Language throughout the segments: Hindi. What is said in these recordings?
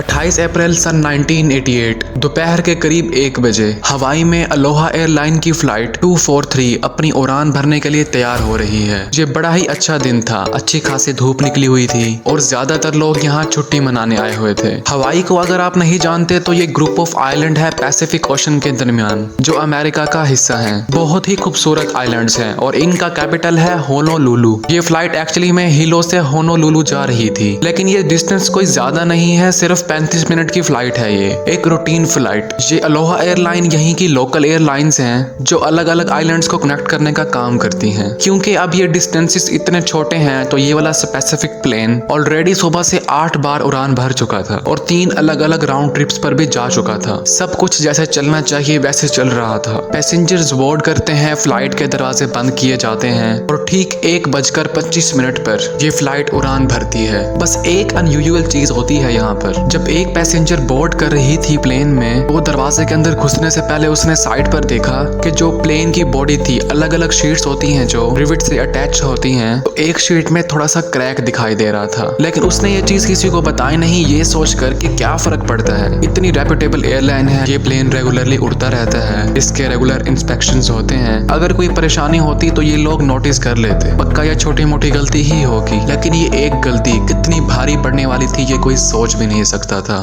28 अप्रैल सन 1988 दोपहर के करीब 1 बजे हवाई में अलोहा एयरलाइन की फ्लाइट 243 अपनी उड़ान भरने के लिए तैयार हो रही है। ये बड़ा ही अच्छा दिन था, अच्छी खासी धूप निकली हुई थी और ज्यादातर लोग यहाँ छुट्टी मनाने आए हुए थे। हवाई को अगर आप नहीं जानते तो ये ग्रुप ऑफ आइलैंड है पैसिफिक ओशन के दरमियान, जो अमेरिका का हिस्सा है। बहुत ही खूबसूरत आइलैंड्स हैं और इनका कैपिटल है होनोलुलु। ये फ्लाइट एक्चुअली में हिलो से होनोलुलु जा रही थी, लेकिन ये डिस्टेंस कोई ज्यादा नहीं है, सिर्फ 35 मिनट की फ्लाइट है। ये एक रूटीन फ्लाइट। ये अलोहा एयरलाइन यहीं की लोकल एयरलाइंस हैं जो अलग अलग आइलैंड्स को कनेक्ट करने का काम करती हैं। क्योंकि अब ये डिस्टेंसेस इतने छोटे हैं तो ये वाला स्पेसिफिक प्लेन ऑलरेडी सुबह से 8 बार उड़ान भर चुका था और 3 अलग अलग राउंड ट्रिप्स पर भी जा चुका था। सब कुछ जैसे चलना चाहिए वैसे चल रहा था। पैसेंजर्स बोर्ड करते हैं, फ्लाइट के दरवाजे बंद किए जाते हैं और ठीक 1:25 पर ये फ्लाइट उड़ान भरती है। बस एक अनयूजुअल चीज होती है यहाँ पर। जब एक पैसेंजर बोर्ड कर रही थी प्लेन में, वो दरवाजे के अंदर घुसने से पहले उसने साइड पर देखा कि जो प्लेन की बॉडी थी, अलग अलग शीट्स होती हैं जो रिविट से अटैच होती हैं, तो एक शीट में थोड़ा सा क्रैक दिखाई दे रहा था। लेकिन उसने ये चीज किसी को बताई नहीं, ये सोचकर कि क्या फर्क पड़ता है, इतनी रेप्यूटेबल एयरलाइन है, ये प्लेन रेगुलरली उड़ता रहता है, इसके रेगुलर इंस्पेक्शंस होते हैं, अगर कोई परेशानी होती तो ये लोग नोटिस कर लेते, पक्का ये छोटी मोटी गलती ही होगी। लेकिन ये एक गलती कितनी भारी पड़ने वाली थी ये कोई सोच भी नहीं सकता था।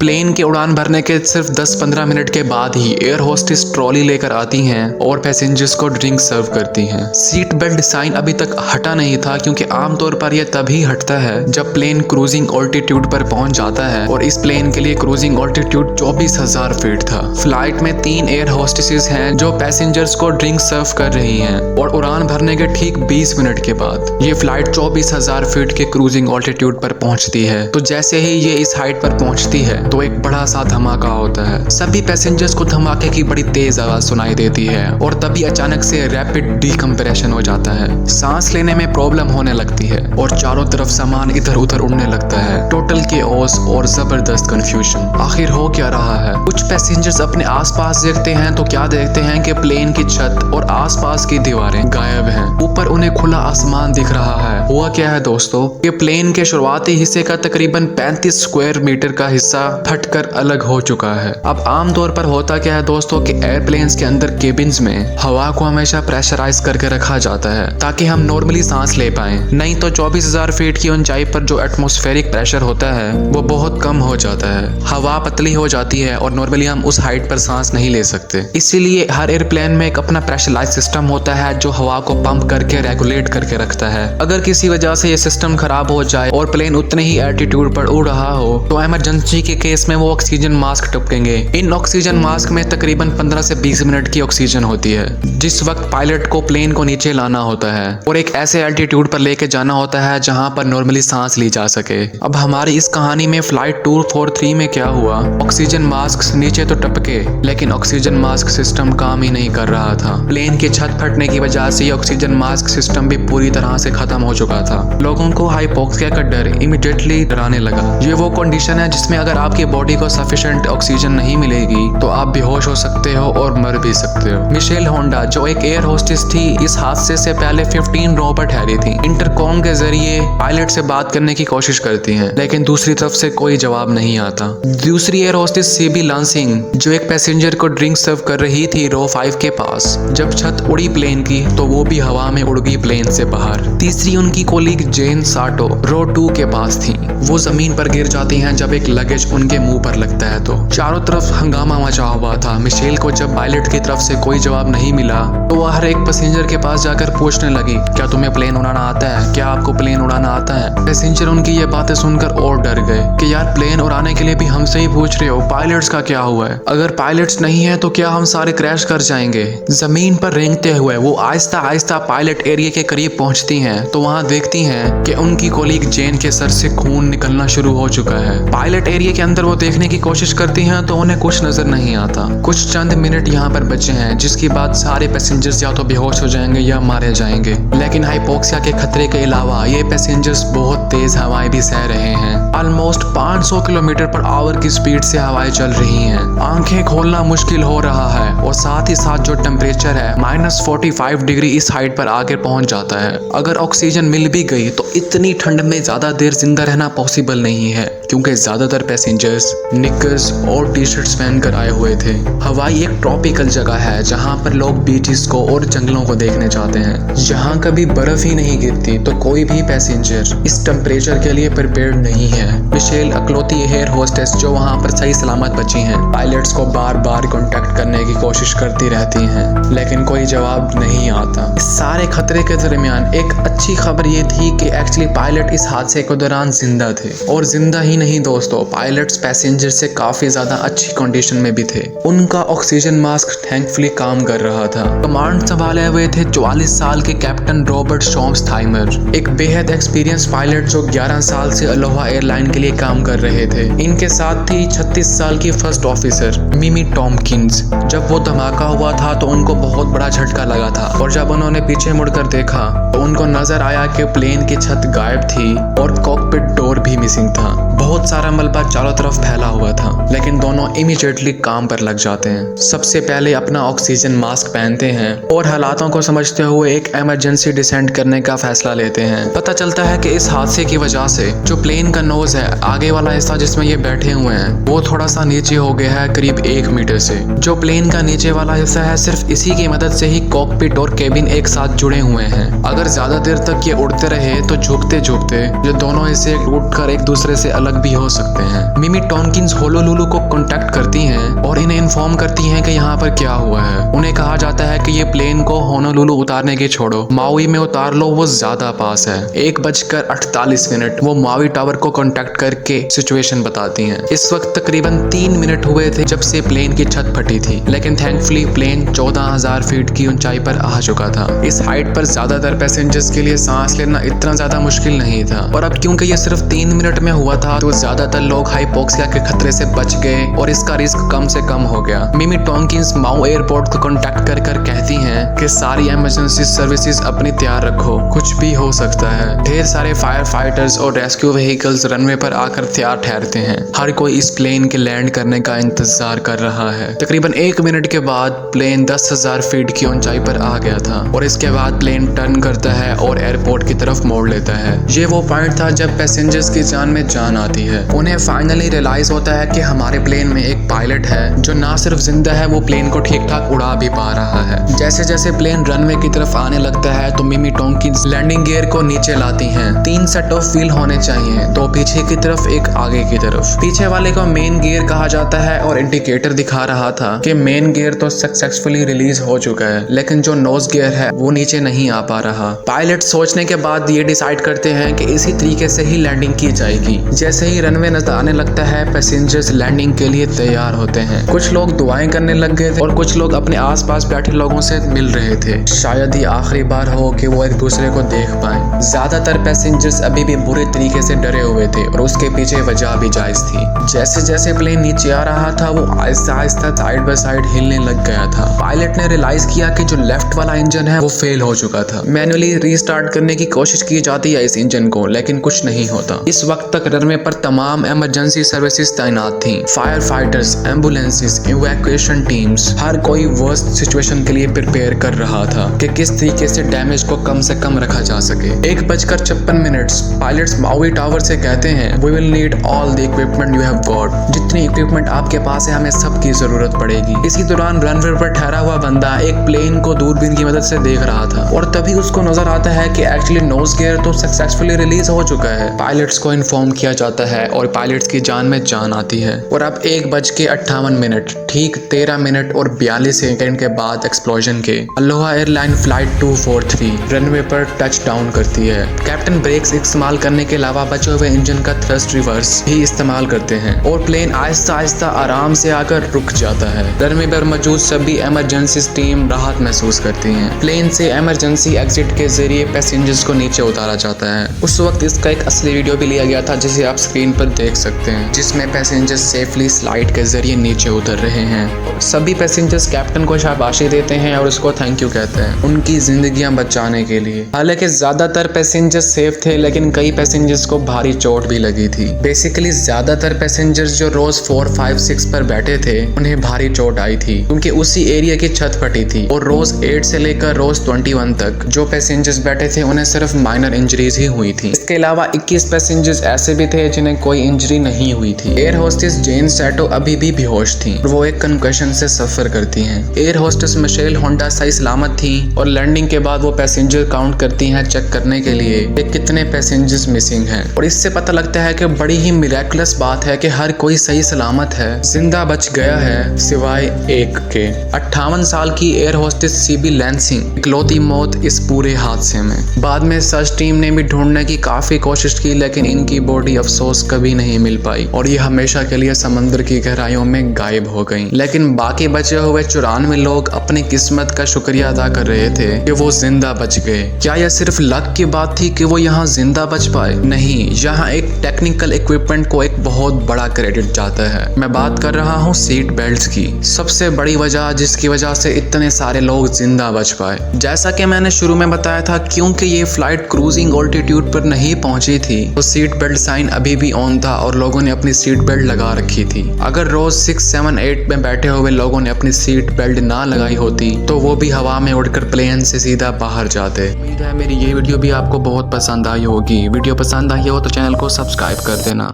प्लेन के उड़ान भरने के सिर्फ 10-15 मिनट के बाद ही एयर होस्टेस ट्रॉली लेकर आती हैं और पैसेंजर्स को ड्रिंक सर्व करती हैं। सीट बेल्ट साइन अभी तक हटा नहीं था, क्योंकि आमतौर पर यह तभी हटता है जब प्लेन क्रूजिंग ऑल्टीट्यूड पर पहुंच जाता है और इस प्लेन के लिए क्रूजिंग ऑल्टीट्यूड 24,000 फीट था। फ्लाइट में 3 एयर होस्टेसेस हैं जो पैसेंजर्स को ड्रिंक सर्व कर रही हैं और उड़ान भरने के ठीक 20 मिनट के बाद ये फ्लाइट 24,000 फीट के क्रूजिंग ऑल्टीट्यूड पर पहुंचती है। तो जैसे ही ये इस हाइट पर पहुंचती है तो एक बड़ा सा धमाका होता है। सभी पैसेंजर्स को धमाके की बड़ी तेज आवाज सुनाई देती है और तभी अचानक से रैपिड डीकम्प्रेशन हो जाता है। सांस लेने में प्रॉब्लम होने लगती है और चारों तरफ सामान इधर उधर उड़ने लगता है। टोटल केओस और जबरदस्त कंफ्यूजन। आखिर हो क्या रहा है? कुछ पैसेंजर्स अपने आसपास देखते हैं तो क्या देखते हैं कि प्लेन की छत और आसपास की दीवारें गायब हैं। ऊपर उन्हें खुला आसमान दिख रहा है। हुआ क्या है दोस्तों, ये प्लेन के शुरुआती हिस्से का तकरीबन 35 स्क्वायर मीटर का हिस्सा फटकर अलग हो चुका है। अब आमतौर पर होता क्या है दोस्तों कि एयरप्लेन्स के अंदर केबिन्स में हवा को हमेशा प्रेशराइज करके रखा जाता है ताकि हम नॉर्मली सांस ले पाएं। नहीं तो 24,000 फीट की ऊंचाई पर जो एटमॉस्फेरिक प्रेशर होता है वो बहुत कम हो जाता है, हवा पतली हो जाती है और नॉर्मली हम उस हाइट पर सांस नहीं ले सकते। इसीलिए हर एयरप्लेन में एक अपना प्रेशराइज सिस्टम होता है जो हवा को पंप करके रेगुलेट करके रखता है। अगर किसी वजह से ये सिस्टम खराब हो जाए और प्लेन उतने ही एल्टीट्यूड पर उड़ रहा हो तो इमरजेंसी के केस में वो ऑक्सीजन मास्क टपकेंगे। इन ऑक्सीजन मास्क में तकरीबन 15 से 20 मिनट की ऑक्सीजन होती है, जिस वक्त पायलट को प्लेन को नीचे लाना होता है और एक ऐसे एल्टीट्यूड पर लेके जाना होता है जहां पर नॉर्मली सांस ली जा सके। अब हमारी इस कहानी में फ्लाइट 243 में क्या हुआ, ऑक्सीजन मास्क नीचे तो टपके लेकिन ऑक्सीजन मास्क सिस्टम काम ही नहीं कर रहा था। प्लेन की छत फटने की वजह से ऑक्सीजन मास्क सिस्टम भी पूरी तरह से खत्म हो चुका था। लोगों को हाइपोक्सिया का डर इमीडिएटली डराने लगा। ये वो कंडीशन है जिसमें अगर आपकी बॉडी को सफिशिएंट ऑक्सीजन नहीं मिलेगी तो आप बेहोश हो सकते हो और मर भी सकते हो। मिशेल होंडा जो एक एयर होस्टेस थी, इस हादसे से पहले 15 रो पर ठहरी थी। इंटरकॉम के जरिए पायलट से बात करने की कोशिश करती हैं, लेकिन दूसरी तरफ से कोई जवाब नहीं आता। दूसरी एयर होस्टेस सीबी लांसिंग जो एक पैसेंजर को ड्रिंक सर्व कर रही थी रो 5 के पास, जब छत उड़ी प्लेन की तो वो भी हवा में उड़ गई प्लेन से बाहर। तीसरी उनकी कोलीग जेन साटो रो 2 के पास थी। वो जमीन पर गिर जाती हैं जब एक लगेज उनके मुंह पर लगता है। तो चारों तरफ हंगामा मचा हुआ था। मिशेल को जब पायलट की तरफ से कोई जवाब नहीं मिला तो वह हर एक पैसेंजर के पास जाकर पूछने लगी, क्या तुम्हें प्लेन उड़ाना आता है? क्या आपको प्लेन उड़ाना आता है? पैसेंजर उनकी ये बातें सुनकर और डर गए कि यार प्लेन उड़ाने के लिए भी हमसे ही पूछ रहे हो, पायलट्स का क्या हुआ है? अगर पायलट्स नहीं है तो क्या हम सारे क्रैश कर जाएंगे? जमीन पर रेंगते हुए वो आहिस्ता आहिस्ता पायलट एरिया के करीब पहुंचती हैं तो वहां देखती हैं कि उनकी कोलीग जेन के सर से खून निकलना शुरू हो चुका है। पायलट एरिया के अंदर वो देखने की कोशिश करती हैं तो उन्हें कुछ नजर नहीं आता। कुछ चंद मिनट यहाँ पर बचे हैं जिसके बाद सारे पैसेंजर्स या तो बेहोश हो जाएंगे या मारे जाएंगे। लेकिन हाइपोक्सिया के खतरे के अलावा ये पैसेंजर्स बहुत तेज हवाएं भी सह रहे हैं। ऑलमोस्ट 500 किलोमीटर पर आवर की स्पीड से हवाएं चल रही हैं। आंखें खोलना मुश्किल हो रहा है और साथ ही साथ जो टेम्परेचर है -45 डिग्री इस हाइट पर आकर पहुंच जाता है। अगर ऑक्सीजन मिल भी गई तो इतनी ठंड में ज्यादा देर जिंदा रहना पॉसिबल नहीं है, क्योंकि ज्यादातर पैसेंजर्स निकर्स और टी शर्ट्स पहनकर आए हुए थे। हवाई एक ट्रॉपिकल जगह है जहां पर लोग बीचेस को और जंगलों को देखने जाते हैं। जहां कभी बर्फ ही नहीं गिरती, तो कोई भी पैसेंजर इस टेम्परेचर के लिए प्रिपेयर्ड नहीं है। मिशेल अकलौती एयर होस्टेस जो वहां पर सही सलामत बची हैं, पायलट्स को बार बार कांटेक्ट करने की कोशिश करती रहती हैं, लेकिन कोई जवाब नहीं आता। इस सारे खतरे के दरमियान एक अच्छी खबर ये थी कि एक्चुअली पायलट इस हादसे के दौरान जिंदा थे, और जिंदा ही नहीं दोस्तों, पायलट्स पैसेंजर से काफी ज्यादा अच्छी कंडीशन में भी थे। उनका ऑक्सीजन मास्क थैंकफुली काम कर रहा था। कमांड संभाले हुए थे 44 साल के कैप्टन रॉबर्ट शॉम्सथाइमर, एक बेहद एक्सपीरियंस पायलट जो 11 साल से अलोहा एयरलाइन के लिए काम कर रहे थे। इनके साथ थी 36 साल की फर्स्ट ऑफिसर मिमी टॉम्किंस। जब वो धमाका हुआ था तो उनको बहुत बड़ा झटका लगा था, और जब उन्होंने पीछे मुड़कर देखा तो उनको नजर आया कि प्लेन की छत गायब थी और कॉकपिट डोर भी मिसिंग था। बहुत सारा मलबा चारों तरफ फैला हुआ था, लेकिन दोनों इमीडिएटली काम पर लग जाते हैं। सबसे पहले अपना ऑक्सीजन मास्क पहनते हैं और हालातों को समझते हुए एक इमरजेंसी डिसेंट करने का फैसला लेते हैं। पता चलता है कि इस हादसे की वजह से जो प्लेन का नोज है, आगे वाला हिस्सा जिसमें ये बैठे हुए हैं, वो थोड़ा सा नीचे हो गया है करीब 1 मीटर से। जो प्लेन का नीचे वाला हिस्सा है, सिर्फ इसी की मदद से ही कॉकपिट और केबिन एक साथ जुड़े हुए हैं। अगर ज्यादा देर तक ये उड़ते रहे तो झुकते झुकते ये दोनों हिस्से टूटकर एक दूसरे से अलग भी हो सकते हैं। मिमी टॉम्किंस होनोलुलु को कांटेक्ट करती हैं और इन्हें इन्फॉर्म करती हैं कि यहाँ पर क्या हुआ है। उन्हें कहा जाता है कि ये प्लेन को होनोलुलु उतारने की छोड़ो, माउई में उतार लो, वो ज्यादा पास है। 1:48 वो माउई टावर को कांटेक्ट करके सिचुएशन बताती हैं। इस वक्त तकरीबन 3 मिनट हुए थे जब से प्लेन की छत फटी थी, लेकिन थैंकफुली प्लेन 14,000 फीट की ऊंचाई पर आ चुका था। इस हाइट पर ज्यादातर पैसेंजर्स के लिए सांस लेना इतना ज्यादा मुश्किल नहीं था, और अब क्योंकि ये सिर्फ 3 मिनट में हुआ था तो ज्यादातर लोग हाइपोक्सिया के खतरे से बच गए और इसका रिस्क कम से कम हो गया। मिमी टॉम्किंस माउ एयरपोर्ट को कांटेक्ट कर कहती हैं कि सारी इमरजेंसी सर्विसेज अपनी तैयार रखो, कुछ भी हो सकता है। ढेर सारे फायर फाइटर्स और रेस्क्यू व्हीकल्स रनवे पर आकर तैयार ठहरते हैं। हर कोई इस प्लेन के लैंड करने का इंतजार कर रहा है। तकरीबन 1 मिनट के बाद प्लेन 10,000 फीट की ऊंचाई पर आ गया था, और इसके बाद प्लेन टर्न करता है और एयरपोर्ट की तरफ मोड़ लेता है। ये वो पॉइंट था जब पैसेंजर्स की जान में जान आती है। उन्हें फाइनली रियलाइज होता है कि हमारे प्लेन में एक पायलट है जो ना सिर्फ जिंदा है, वो प्लेन को ठीक ठाक उड़ा भी पा रहा है। जैसे जैसे प्लेन रनवे की तरफ आने लगता है तो मिमी टॉम्किंस लैंडिंग गियर को नीचे लाती हैं। 3 सेट ऑफ व्हील होने चाहिए, 2 पीछे की तरफ, 1 आगे की तरफ। पीछे वाले को मेन गियर कहा जाता है और इंडिकेटर दिखा रहा था कि मेन गियर तो सक्सेसफुली रिलीज हो चुका है, लेकिन जो नोज गियर है वो नीचे नहीं आ पा रहा। पायलट सोचने के बाद ये डिसाइड करते हैं कि इसी तरीके से ही लैंडिंग की जाएगी। जैसे ही रनवे नजर आने लगता है, पैसेंजर्स लैंडिंग के लिए तैयार होते हैं। कुछ लोग दुआएं करने लग गए थे और कुछ लोग अपने आसपास बैठे लोगों से मिल रहे थे। शायद ये आखिरी बार हो कि वो एक दूसरे को देख पाएं। ज्यादातर पैसेंजर्स अभी भी बुरे तरीके से डरे हुए थे और उसके पीछे वजह भी जायज थी। जैसे जैसे प्लेन नीचे आ रहा था वो Aahista Aahista side by side हिलने लग गया था। पायलट ने रियलाइज किया कि जो लेफ्ट वाला इंजन है वो फेल हो चुका था। मैन्युअली रीस्टार्ट करने की कोशिश की जाती है इस इंजन को, लेकिन कुछ नहीं होता। इस वक्त तक रनवे पर तमाम इमरजेंसी सर्विसेज तैनात थी। Fire fighters, ambulances, evacuation teams, हर कोई वर्स्ट सिचुएशन के लिए प्रिपेयर कर रहा था कि किस तरीके से डैमेज को कम से कम रखा जा सके। 1:56 पायलट्स माउई टावर से कहते हैं, we will need all the equipment you have got. जितनी इक्विपमेंट आपके पास है हमें सब की जरूरत पड़ेगी। इसी दौरान रनवे पर ठहरा हुआ बंदा एक प्लेन को दूरबीन की मदद से देख रहा था, और तभी उसको नजर आता है कि एक्चुअली नोज गियर तो सक्सेसफुली रिलीज हो चुका है। पायलट्स को इन्फॉर्म किया जाता है और पायलट्स की जान में जान आती है। और अब 1:58 ठीक 13 मिनट और 42 सेकंड के बाद एक्सप्लोजन के अलोहा एयरलाइन फ्लाइट 243 रनवे पर टच डाउन करती है। कैप्टन ब्रेक्स इस्तेमाल करने के अलावा बचे हुए इंजन का थ्रस्ट रिवर्स भी इस्तेमाल करते हैं और प्लेन आहिस्ता आहिस्ता आराम से आकर रुक जाता है। रनवे पर मौजूद सभी इमरजेंसी टीम राहत महसूस करती हैं। प्लेन से इमरजेंसी एग्जिट के जरिए पैसेंजर्स को नीचे उतारा जाता है। उस वक्त इसका एक असली वीडियो भी लिया गया था जिसे आप स्क्रीन पर देख सकते हैं, जिसमें पैसेंजर्स सेफली स्लाइड के जरिए नीचे उतर रहे हैं। सभी पैसेंजर्स कैप्टन को शाबाशी देते हैं और उसको थैंक यू कहते हैं उनकी जिंदगियां बचाने के लिए। हालांकि ज्यादातर पैसेंजर्स सेफ थे, लेकिन कई पैसेंजर्स को भारी चोट भी लगी थी। बेसिकली ज्यादातर पैसेंजर्स जो रोज 4, 5, 6 पर बैठे थे उन्हें भारी चोट आई थी, क्योंकि उसी एरिया की छत फटी थी। और रोज 8 से लेकर रोज 21 तक जो पैसेंजर्स बैठे थे उन्हें सिर्फ माइनर इंजरीज ही हुई थी। इसके अलावा 21 पैसेंजर्स ऐसे भी थे जिन्हें कोई इंजरी नहीं हुई थी। एयर होस्टेस जेन सैटो अभी भी बेहोश थी और वो एक कंकशन से सफर करती हैं। एयर होस्टेस मिशेल होंडा सही सलामत थी और लैंडिंग के बाद वो पैसेंजर काउंट करती हैं चेक करने के लिए कि कितने पैसेंजर्स मिसिंग हैं। और इससे पता लगता है कि बड़ी ही मिरेकुलस बात है कि हर कोई सही सलामत है, जिंदा बच गया है सिवाय एक के। 58 साल की एयर होस्टेस सीबी लैंसिंग इकलौती मौत इस पूरे हादसे में। बाद में सर्च टीम ने भी ढूंढने की काफी कोशिश की, लेकिन इनकी बॉडी अफसोस कभी नहीं मिल पाई और ये हमेशा के लिए समंदर की गहराइयों में गायब हो गई। लेकिन बाकी बचे हुए 94 लोग अपनी किस्मत का शुक्रिया अदा कर रहे थे कि वो जिंदा बच गए। क्या यह सिर्फ लक की बात थी कि वो यहाँ जिंदा बच पाए? नहीं, यहाँ एक टेक्निकल इक्विपमेंट को एक बहुत बड़ा क्रेडिट जाता है। मैं बात कर रहा हूँ सीट बेल्ट्स की, सबसे बड़ी वजह जिसकी वजह से इतने सारे लोग जिंदा बच पाए। जैसा कि मैंने शुरू में बताया था, क्योंकि ये फ्लाइट क्रूजिंग ऑल्टीट्यूड पर नहीं पहुंची थी तो सीट बेल्ट साइन अभी भी ऑन था और लोगों ने अपनी सीट बेल्ट लगा रखी थी। अगर रोज 6, 7, 8 में बैठे हुए लोगों ने अपनी सीट बेल्ट ना लगाई होती तो वो भी हवा में उड़कर प्लेन से सीधा बाहर जाते। उम्मीद है मेरी ये वीडियो भी आपको बहुत पसंद आई होगी। वीडियो पसंद आई हो तो चैनल को सब्सक्राइब कर देना।